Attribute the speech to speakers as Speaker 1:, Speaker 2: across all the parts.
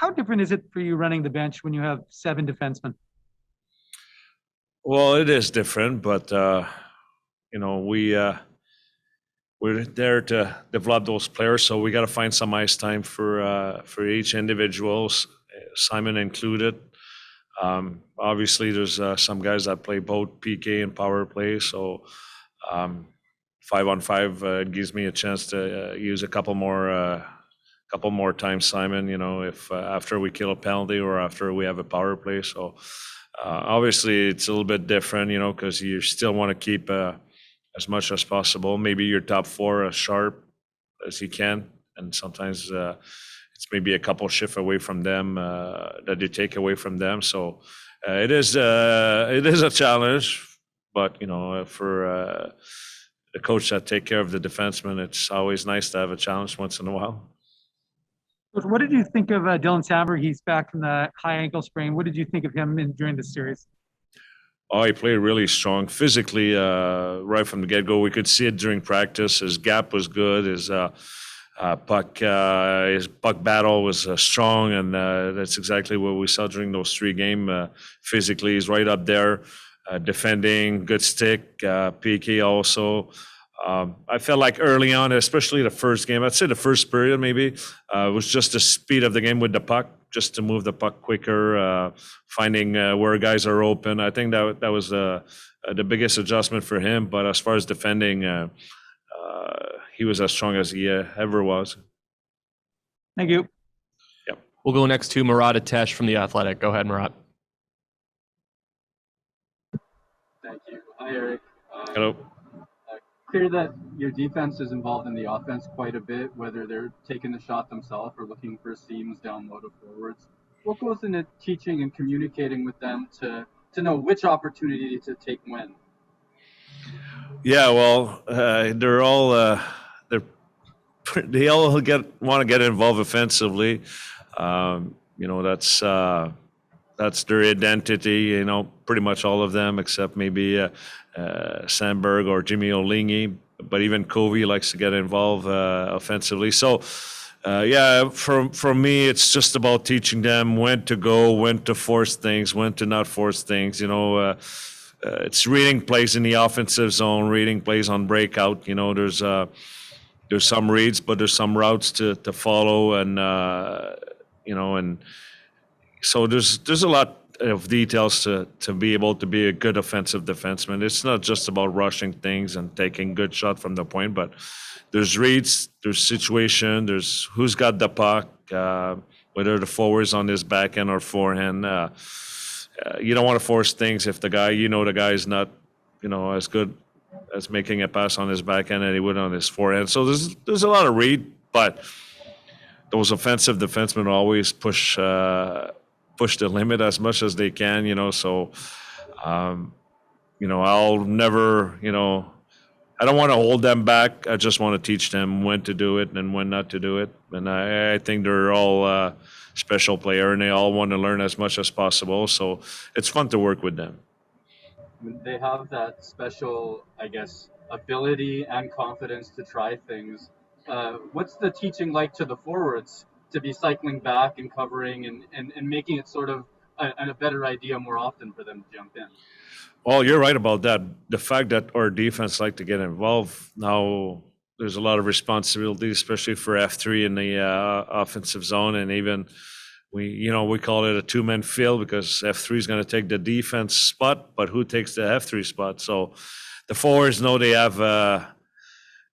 Speaker 1: How different is it for you running the bench when you have 7 defensemen?
Speaker 2: Well, it is different, but you know, we're there to develop those players, so we got to find some ice time for each individual, Simon included. Obviously, there's some guys that play both PK and power play, so 5-on-5 it gives me a chance to use a couple more times Simon. You know, if after we kill a penalty or after we have a power play. So obviously, it's a little bit different, you know, because you still want to keep as much as possible. Maybe your top 4 as sharp as you can, and sometimes it's maybe a couple shift away from them that you take away from them. So it is a challenge, but you know, for the coach that take care of the defenseman, it's always nice to have a challenge once in a while.
Speaker 1: What did you think of Dylan Samberg? He's back from the high ankle sprain. What did you think of him during the series?
Speaker 2: Oh, he played really strong physically right from the get-go. We could see it during practice. His gap was good. His puck battle was strong, and that's exactly what we saw during those 3 games. Physically, he's right up there, defending, good stick, PK also. I felt like early on, especially the first game, I'd say the first period maybe, was just the speed of the game with the puck, just to move the puck quicker, finding where guys are open. I think that was the biggest adjustment for him. But as far as defending, he was as strong as he ever was.
Speaker 1: Thank you.
Speaker 2: Yep.
Speaker 3: We'll go next to Murat Atesh from The Athletic. Go ahead, Murat.
Speaker 4: Thank you. Hi, Eric.
Speaker 2: Hello.
Speaker 4: Clear that your defense is involved in the offense quite a bit, whether they're taking the shot themselves or looking for seams down low to forwards. What goes into teaching and communicating with them to know which opportunity to take when?
Speaker 2: Yeah, well, they all want to get involved offensively. You know, that's their identity. You know, pretty much all of them except maybe Sandberg or Jimmy O'Lingy. But even Covey likes to get involved offensively. So, yeah, for me, it's just about teaching them when to go, when to force things, when to not force things. You know, it's reading plays in the offensive zone, reading plays on breakout. You know, there's some reads, but there's some routes to follow, and you know, and so there's a lot of details to be able to be a good offensive defenseman. It's not just about rushing things and taking good shot from the point, but there's reads, there's situation, there's who's got the puck, whether the forward's on his backhand or forehand. You don't want to force things if the guy is not, you know, as good as making a pass on his backhand and he would on his forehand. So there's a lot of read, but those offensive defensemen always push the limit as much as they can, you know. So, you know, I'll never, you know, I don't want to hold them back. I just want to teach them when to do it and when not to do it. And I think they're all special player, and they all want to learn as much as possible. So it's fun to work with them.
Speaker 4: They have that special, I guess, ability and confidence to try things. What's the teaching like to the forwards to be cycling back and covering and making it sort of a better idea more often for them to jump in?
Speaker 2: Well, you're right about that. The fact that our defense like to get involved now, there's a lot of responsibility, especially for F3 in the offensive zone, and even we call it a 2-man field because F3 is going to take the defense spot, but who takes the F3 spot? So the forwards know they have a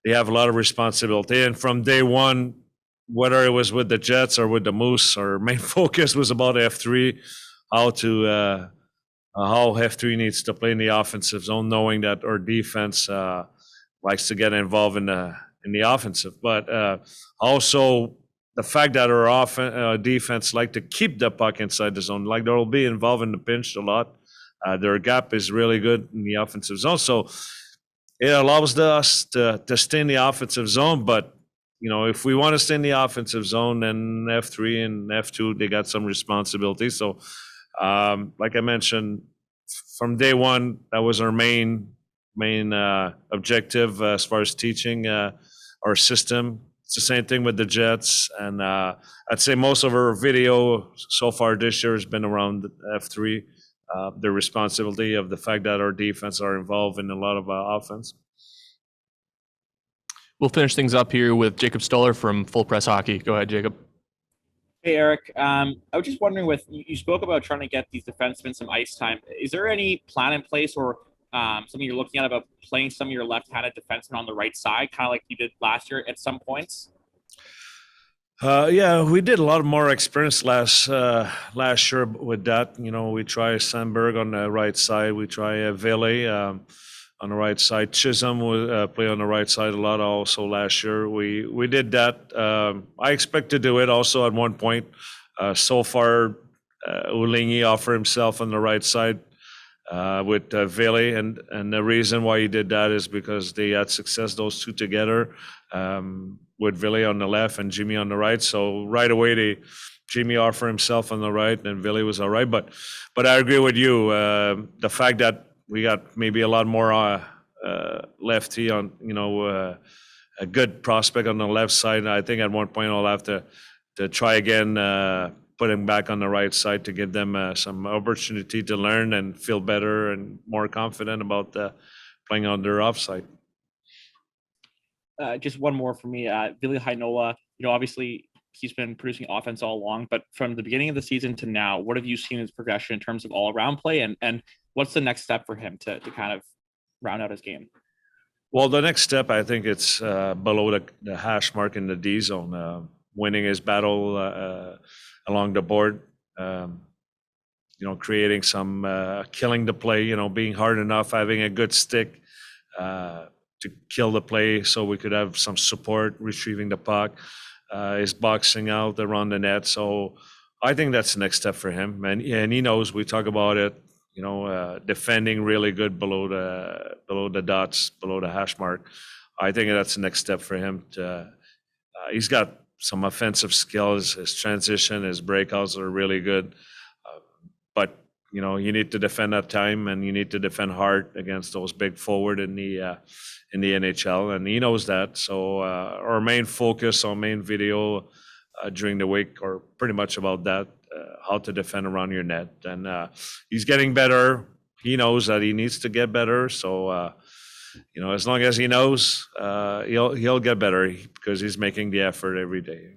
Speaker 2: lot of responsibility, and from day one, whether it was with the Jets or with the Moose, our main focus was about F3, how F3 needs to play in the offensive zone, knowing that our defense likes to get involved in the offensive. But also the fact that our defense like to keep the puck inside the zone, like they'll be involved in the pinch a lot. Their gap is really good in the offensive zone. So it allows us to stay in the offensive zone, but you know, if we want to stay in the offensive zone, then F3 and F2, they got some responsibility. So, like I mentioned, from day one, that was our main objective as far as teaching our system It's the same thing with the Jets, and I'd say most of our video so far this year has been around F3. The responsibility of the fact that our defense are involved in a lot of offense.
Speaker 3: We'll finish things up here with Jacob Stoller from Full Press Hockey. Go ahead, Jacob.
Speaker 5: Hey, Eric. I was just wondering, you spoke about trying to get these defensemen some ice time. Is there any plan in place or something you're looking at about playing some of your left-handed defensemen on the right side, kind of like you did last year at some points?
Speaker 2: Yeah, we did a lot more experience last year with that. We try Sandberg on the right side. We try Ville on the right side. Chisholm would play on the right side a lot also last year. We did that. I expect to do it also at one point. So far, Ulingi offered himself on the right side with Ville, and the reason why he did that is because they had success, those two together, with Ville on the left and Jimmy on the right. So right away, Jimmy offered himself on the right, and Ville was all right. But I agree with you. The fact that we got maybe a lot more lefty on, a good prospect on the left side. I think at one point I'll have to try again, put him back on the right side to give them some opportunity to learn and feel better and more confident about playing on their offside.
Speaker 5: Just one more for me. Ville Heinola, obviously he's been producing offense all along, but from the beginning of the season to now, what have you seen his progression in terms of all-around play, and what's the next step for him to kind of round out his game?
Speaker 2: Well, the next step, I think it's below the hash mark in the D zone, winning his battle along the board, creating some, killing the play, being hard enough, having a good stick to kill the play so we could have some support, retrieving the puck, his boxing out around the net. So I think that's the next step for him. And he knows, we talk about it, defending really good below the dots, below the hash mark. I think that's the next step for him. He's got some offensive skills. His transition, his breakouts are really good. But you need to defend at time, and you need to defend hard against those big forward in the NHL, and he knows that. So our main focus, our main video during the week, are pretty much about that. How to defend around your net, and he's getting better. He knows that he needs to get better. So as long as he knows, he'll get better because he's making the effort every day.